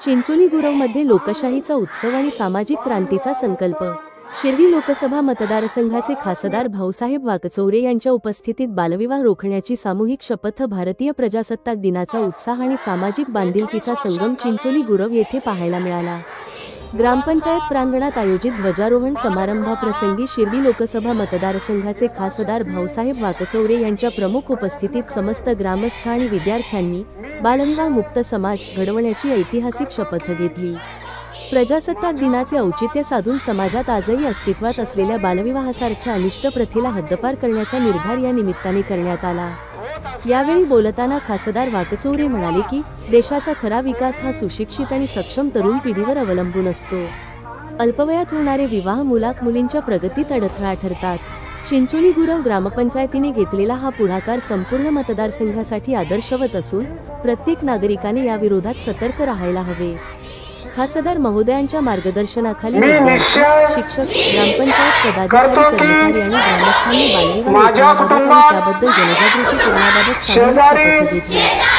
चिंचोली गुरवमध्ये लोकशाहीचा उत्सव आणि सामाजिक क्रांतीचा संकल्प। शिर्डी लोकसभा मतदारसंघाचे खासदार भाऊसाहेब वाकचौरे यांच्या उपस्थितीत बालविवाह रोखण्याची सामूहिक शपथ। भारतीय प्रजासत्ताक दिनाचा उत्साह आणि सामाजिक बांधिलकीचा संगम चिंचोली गुरव येथे पाहायला मिळाला। ग्रामपंचायत प्रांगणात आयोजित ध्वजारोहण समारंभाप्रसंगी शिर्डी लोकसभा मतदारसंघाचे खासदार भाऊसाहेब वाकचौरे यांच्या प्रमुख उपस्थितीत समस्त ग्रामस्थ आणि विद्यार्थ्यांनी बालविवाह मुक्त समाज घडवण्याची ऐतिहासिक शपथ घेतली। प्रजासत्ताक दिनाचे औचित्य साधून समाजात आजही अस्तित्वात असलेल्या बालविवाहासारख्या अनिष्ट प्रथेला हद्दपार करण्याचा निर्धार या निमित्ताने करण्यात आला। यावेळी बोलताना खासदार वाकचौरे म्हणाले की देशाचा खरा विकास हा सुशिक्षित आणि सक्षम तरुण पिढीवर अवलंबून असतो। अल्पवयात होणारे विवाह मुलींच्या प्रगतीत अडथळा ठरतात। चिंचोली गुरव ग्रामपंचायतीने घेतलेला हा पुढाकार संपूर्ण मतदारसंघासाठी आदर्शवत असून प्रत्येक नागरिकाने याविरोधात सतर्क राहायला हवे। खासदार महोदयांच्या मार्गदर्शनाखाली विद्यार्थी, शिक्षक, ग्रामपंचायत पदाधिकारी, कर्मचारी आणि ग्रामस्थांनी बालविवाह रोखण्याबाबत आणि त्याबद्दल जनजागृती करण्याबाबत सामूहिक शपथ घेतली।